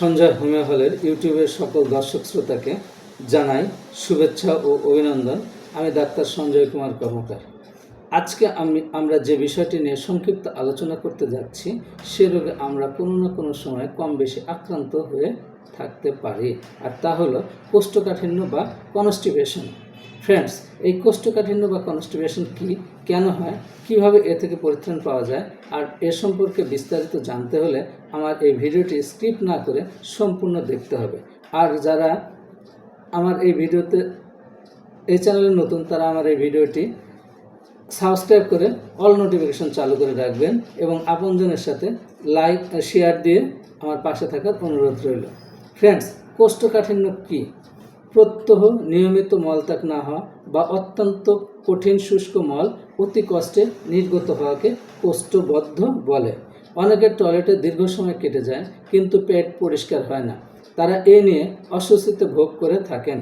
Sanjay homeo হলের ইউটিউবের সকল দর্শক শ্রোতাকে জানাই শুভেচ্ছা ও অভিনন্দন। আমি ডাক্তার সঞ্জয় কুমার কর্মকার। আজকে আমরা যে বিষয়টি নিয়ে সংক্ষিপ্ত আলোচনা করতে যাচ্ছি, সে রোগে আমরা কোনো না কোনো সময় কম বেশি আক্রান্ত হয়ে থাকতে পারি, আর তা হলো কোষ্ঠকাঠিন্য বা কনস্টিপেশন। ফ্রেন্ডস, এই কোষ্ঠকাঠিন্য বা কনস্টিপেশন কি, কেন হয়, কিভাবে এ থেকে পরিত্রাণ পাওয়া যায়, আর এ সম্পর্কে বিস্তারিত জানতে হলে আমার এই ভিডিওটি স্কিপ না করে সম্পূর্ণ দেখতে হবে। আর যারা আমার এই ভিডিওতে এই চ্যানেলে নতুন, তারা আমার এই ভিডিওটি সাবস্ক্রাইব করে অল নোটিফিকেশন চালু করে রাখবেন এবং আপনজনের সাথে লাইক শেয়ার দিয়ে আমার পাশে থাকার অনুরোধ রইল। ফ্রেন্ডস, কোষ্ঠকাঠিন্য কি? প্রত্যহ নিয়মিত মলত্যাগ না হওয়া বা অত্যন্ত কঠিন শুষ্ক মল অতি কষ্টে নির্গত হওয়াকে কোষ্ঠবদ্ধ বলে। অনেকের টয়লেটে দীর্ঘ সময় কেটে যায় কিন্তু পেট পরিষ্কার হয় না, তারা এ নিয়ে অস্বস্তিতে ভোগ করে থাকেন।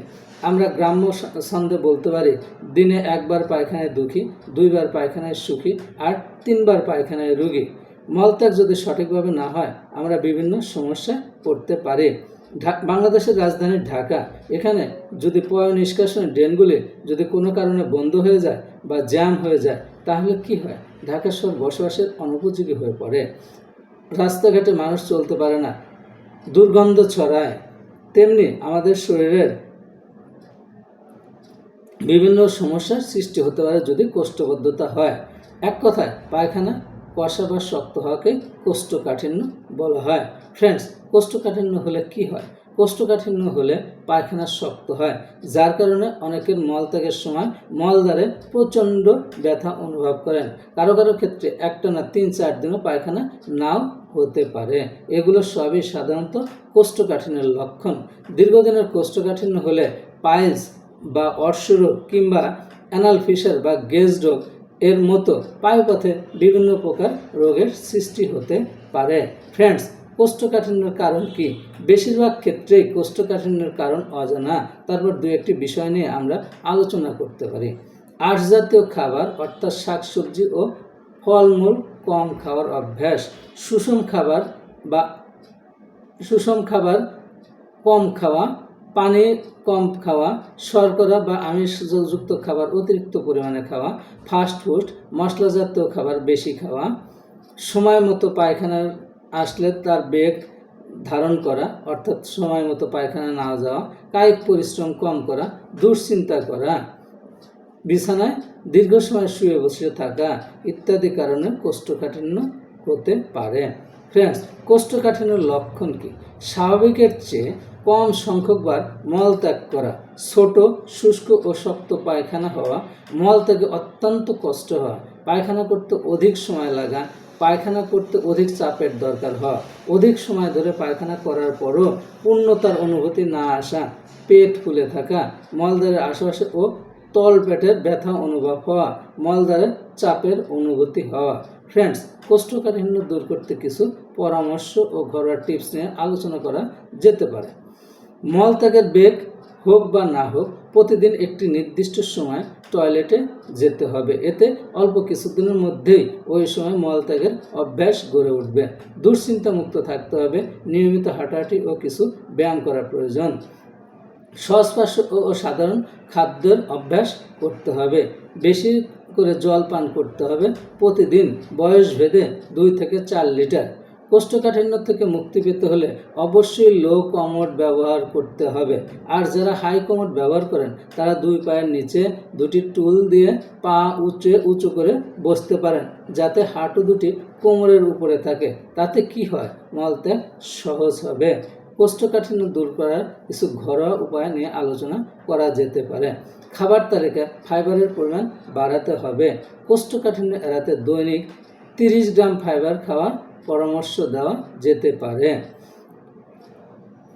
আমরা গ্রাম্য ছন্দে বলতে পারি, দিনে একবার পায়খানায় দুঃখী, দুইবার পায়খানায় সুখী, আর তিনবার পায়খানায় রোগী। মলত্যাগ যদি সঠিকভাবে না হয় আমরা বিভিন্ন সমস্যায় পড়তে পারি। বাংলাদেশের রাজধানী ঢাকা, এখানে যদি পয় নিষ্কাশনের ড্রেনগুলি যদি কোনো কারণে বন্ধ হয়ে যায় বা জ্যাম হয়ে যায়, তাহলে কি হয়? ঢাকা শহর বসবাসের অনুপযোগী হয়ে পড়ে। রাস্তাঘাটে মানুষ চলতে পারে না, দুর্গন্ধ ছড়ায়। তেমনি আমাদের শরীরের বিভিন্ন সমস্যার সৃষ্টি হতে পারে যদি কোষ্ঠবদ্ধতা হয়। এক কথায় পায়খানা কষা বা শক্ত হওয়াকে কোষ্ঠকাঠিন্য বলা হয়। ফ্রেন্ডস, কোষ্ঠকাঠিন্য হলে কি হয়? কোষ্ঠকাঠিন্য হলে পায়খানা শক্ত হয়, যার কারণে অনেকের মলত্যাগের সময় মলদ্বারে প্রচণ্ড ব্যথা অনুভব করেন। কারো কারো ক্ষেত্রে একটানা 3-4 দিনও পায়খানা নাও হতে পারে। এগুলো সবই সাধারণত কোষ্ঠকাঠিন্যের লক্ষণ। দীর্ঘদিনের কোষ্ঠকাঠিন্য হলে পাইলস বা অর্শরোগ কিংবা অ্যানাল ফিশার বা গেজ রোগ এর মতো পায়ুপথে বিভিন্ন প্রকার রোগের সৃষ্টি হতে পারে। ফ্রেন্ডস, কোষ্ঠকাঠিন্যের কারণ কি? বেশিরভাগ ক্ষেত্রেই কোষ্ঠকাঠিন্যের কারণ অজানা। তারপর দু একটি বিষয় নিয়ে আমরা আলোচনা করতে পারি। আঁশ জাতীয় খাবার অর্থাৎ শাকসবজি ও ফলমূল কম খাওয়ার অভ্যাস, সুষম খাবার কম খাওয়া, পানি কম খাওয়া, শর্করা বা আমিষযুক্ত খাবার অতিরিক্ত পরিমাণে খাওয়া, ফাস্টফুড, মশলাজাতীয় খাবার বেশি খাওয়া, সময় মতো পায়খানা আসলে তার বেগ ধারণ করা অর্থাৎ সময় মতো পায়খানা না যাওয়া, কায়িক পরিশ্রম কম করা, দুশ্চিন্তা করা, বিছানায় দীর্ঘ সময় শুয়ে বসে থাকা ইত্যাদি কারণে কোষ্ঠকাঠিন্য হতে পারে। ফ্রেন্ডস, কোষ্ঠকাঠিন্যের লক্ষণ কি? স্বাভাবিকের চেয়ে কম সংখ্যকবার মলত্যাগ করা, ছোট শুষ্ক ও শক্ত পায়খানা হওয়া, মলত্যাগে অত্যন্ত কষ্ট হওয়া, পায়খানা করতে অধিক সময় লাগা, পায়খানা করতে অধিক চাপের দরকার হওয়া, অধিক সময় ধরে পায়খানা করার পরও পূর্ণতার অনুভূতি না আসা, পেট ফুলে থাকা, মলদ্বারের আশেপাশে ও তল পেটের ব্যথা অনুভব হওয়া, মলদ্বারে চাপের অনুভূতি হওয়া। ফ্রেন্ডস, কোষ্ঠকাঠিন্য দূর করতে কিছু পরামর্শ ও ঘরোয়া টিপস নিয়ে আলোচনা করা যেতে পারে। মলত্যাগের বেগ হোক বা না হোক, প্রতিদিন একটি নির্দিষ্ট সময় টয়লেটে যেতে হবে। এতে অল্প কিছুদিনের মধ্যেই ওই সময় মলত্যাগের অভ্যাস গড়ে উঠবে। দুশ্চিন্তামুক্ত থাকতে হবে, নিয়মিত হাঁটাহাঁটি ও কিছু ব্যায়াম করা প্রয়োজন। শ্বাস ও সাধারণ খাদ্যের অভ্যাস করতে হবে। বেশি করে জল পান করতে হবে প্রতিদিন, বয়স ভেদে 2 থেকে 4 লিটার। কোষ্ঠকাঠিন্য থেকে মুক্তি পেতে হলে অবশ্যই লো কমোড ব্যবহার করতে হবে। আর যারা হাই কমোড ব্যবহার করেন তারা 2 পায়ের নিচে 2টি টুল দিয়ে পা উঁচু করে বসতে পারেন, যাতে হাঁটু দুটি কোমরের উপরে থাকে। তাতে কি হয়? মলত্যাগ সহজ হবে। কোষ্ঠকাঠিন্য দূর করার কিছু ঘরোয়া উপায় নিয়ে আলোচনা করা যেতে পারে। খাবার তালিকায় ফাইবারের পরিমাণ বাড়াতে হবে। কোষ্ঠকাঠিন্য এড়াতে দৈনিক 30 গ্রাম ফাইবার খাওয়ার পরামর্শ দেওয়া যেতে পারে।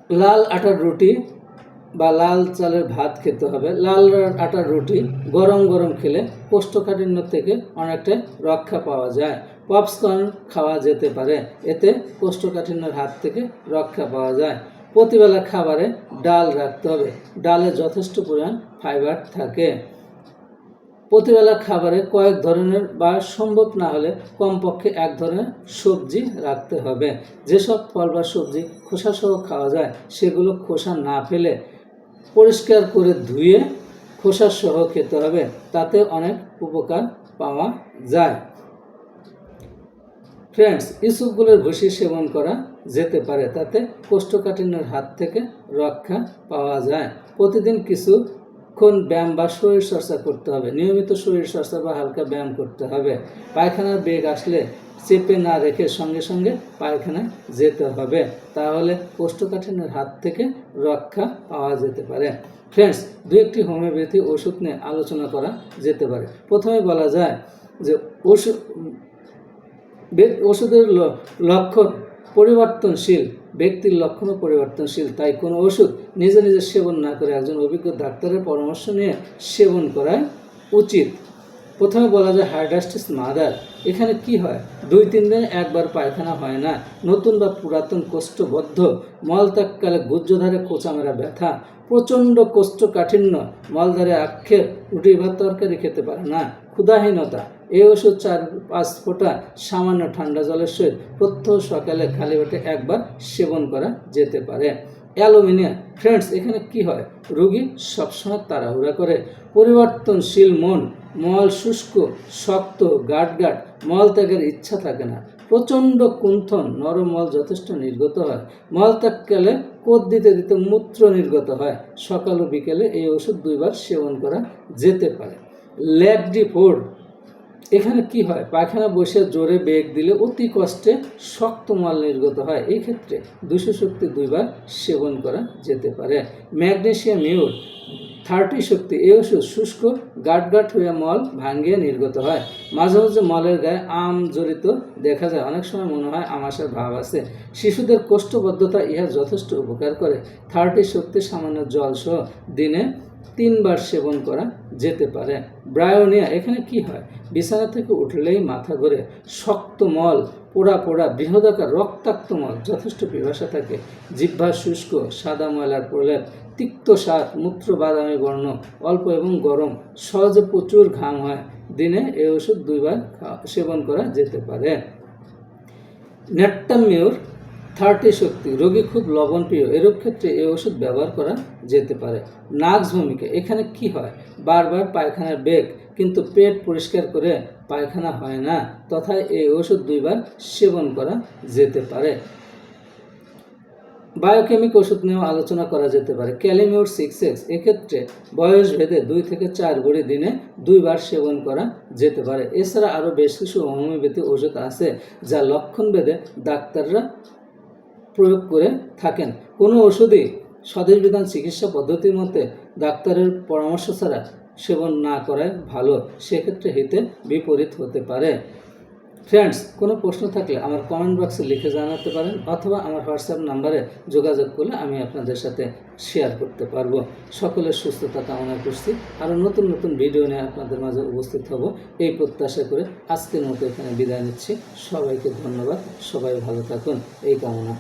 লাল আটার রুটি বা লাল চালের ভাত খেতে হবে। লাল আটার রুটি গরম গরম খেলে কোষ্ঠকাঠিন্য থেকে অনেকটা রক্ষা পাওয়া যায়। পপকর্ন খাওয়া যেতে পারে, এতে কোষ্ঠকাঠিন্যের হাত থেকে রক্ষা পাওয়া যায়। প্রতিবেলা খাবারে ডাল রাখতে হবে, ডালে যথেষ্ট পরিমাণ ফাইবার থাকে। প্রতিবেলা খাবারে কয়েক ধরনের বা সম্ভব না হলে কমপক্ষে এক ধরনের সবজি রাখতে হবে। যেসব ফল বা সবজি খোসা সহ খাওয়া যায় সেগুলো খোসা না ফেলে পরিষ্কার করে ধুয়ে খোসা সহ খেতে হবে, তাতে অনেক উপকার পাওয়া যায়। ফ্রেন্ডস, ইসবগুলের ভুসি সেবন করা যেতে পারে, তাতে কোষ্ঠকাঠিন্যের হাত থেকে রক্ষা পাওয়া যায়। প্রতিদিন কিছুক্ষণ ব্যায়াম বা শরীর চর্চা করতে হবে। নিয়মিত শরীর চর্চা বা হালকা ব্যায়াম করতে হবে। পায়খানার বেগ আসলে চেপে না রেখে সঙ্গে সঙ্গে পায়খানায় যেতে হবে, তাহলে কোষ্ঠকাঠিন্যের হাত থেকে রক্ষা পাওয়া যেতে পারে। ফ্রেন্ডস, দু একটি হোমিওপ্যাথি ওষুধ নিয়ে আলোচনা করা যেতে পারে। প্রথমে বলা যায় যে ওষুধের লক্ষণ পরিবর্তনশীল, ব্যক্তির লক্ষণও পরিবর্তনশীল, তাই কোনো ওষুধ নিজে নিজে সেবন না করে একজন অভিজ্ঞ ডাক্তারের পরামর্শ নিয়ে সেবন করা উচিত। প্রথমে বলা যায় হাইড্রাস্টিস মাদার। এখানে কি হয়, 2-3 দিনে একবার পায়খানা হয় না, নতুন বা পুরাতন কোষ্ঠবদ্ধ, মলত্যাগকালে গুহ্যধারে কোচামেরা ব্যথা, প্রচণ্ড কোষ্ঠকাঠিন্য, মলদ্বারে আক্ষেপ, রুটি ভাত তরকারি খেতে পারে না, ক্ষুধাহীনতা। এই ওষুধ 4-5 ফোঁটা সামান্য ঠান্ডা জলের সহিত প্রত্যহ সকালে খালি পেটে একবার সেবন করা যেতে পারে। অ্যালুমিনিয়া। ফ্রেন্ডস, এখানে কি হয়, রোগী সবসময় তাড়াহুড়া করে, পরিবর্তনশীল মন, মল শুষ্ক, শক্ত, গাঢ় মলত্যাগের ইচ্ছা থাকে না, প্রচণ্ড কুণ্ঠন, নরম মল যথেষ্ট নির্গত হয়, মলত্যাগকালে কোদ দিতে দিতে মূত্র নির্গত হয়। সকাল ও বিকেলে এই ওষুধ 2 বার সেবন করা যেতে পারে। ল্যাকডি-4। এখানে কি হয়, পায়খানা বসে জোরে বেগ দিলে অতি কষ্টে শক্ত মল নির্গত হয়, এই ক্ষেত্রে 200 শক্তি 2 বার সেবন করা যেতে পারে। ম্যাগনেসিয়াম মিউর 30 শক্তি। এই ওষুধ শুষ্ক গাঢ় হয়ে মল ভাঙ্গিয়ে নির্গত হয়। মাঝে মাঝে মলের গায়ে আম জড়িত দেখা যায়, অনেক সময় মনে হয় আমাশার ভাব আছে। শিশুদের কোষ্ঠবদ্ধতা ইহা যথেষ্ট উপকার করে। 30 শক্তি সামান্য জল সহ দিনে 3 বার সেবন করা যেতে পারে। ব্রায়োনিয়া। এখানে কি হয়, বিছানা থেকে উঠলেই মাথা ঘোরে, শক্ত মল, পোড়া বৃহদাকার রক্তাক্ত মল, যথেষ্ট পিপাসা থাকে, জিহ্বা শুষ্ক, সাদা ময়লার প্রলেপ, তিক্ত স্বাদ, মূত্র বাদামি বর্ণ, অল্প এবং গরম, সহজে প্রচুর ঘাম হয়। দিনে এই ওষুধ 2 বার সেবন করা যেতে পারে। নেট্টামিউর 30 শক্তি। রোগী খুব লবণপ্রিয়, এরূপ ক্ষেত্রে এই ওষুধ ব্যবহার করা যেতে পারে। নাক্স ভূমিকা। এখানে কি হয়, বারবার পায়খানার বেগ, কিন্তু পেট পরিষ্কার করে পায়খানা হয় না, তথায় এই ওষুধ 2 বার সেবন করা যেতে পারে। বায়োকেমিক ওষুধ নিয়েও আলোচনা করা যেতে পারে। ক্যালিমিউর 6X। এক্ষেত্রে বয়স ভেদে 2 থেকে 4 বড়ি দিনে 2 বার সেবন করা যেতে পারে। এছাড়া আরও বেশ কিছু হোমিওপ্যাথি ওষুধ আছে যা লক্ষণ ভেদে ডাক্তাররা প্রয়োগ করে থাকেন। কোনো ওষুধই স্বদেশ বিধান চিকিৎসা পদ্ধতির মতে ডাক্তারের পরামর্শ ছাড়া সেবন না করাই ভালো, সেক্ষেত্রে হিতে বিপরীত হতে পারে। ফ্রেন্ডস, কোনো প্রশ্ন থাকলে আমার কমেন্ট বক্সে লিখে জানাতে পারেন, অথবা আমার হোয়াটসঅ্যাপ নাম্বারে যোগাযোগ করলে আমি আপনাদের সাথে শেয়ার করতে পারবো। সকলের সুস্থতা কামনা করছি। আরও নতুন নতুন ভিডিও নিয়ে আপনাদের মাঝে উপস্থিত হব এই প্রত্যাশা করে আজকের মতো এখানে বিদায় নিচ্ছি। সবাইকে ধন্যবাদ, সবাই ভালো থাকুন এই কামনা।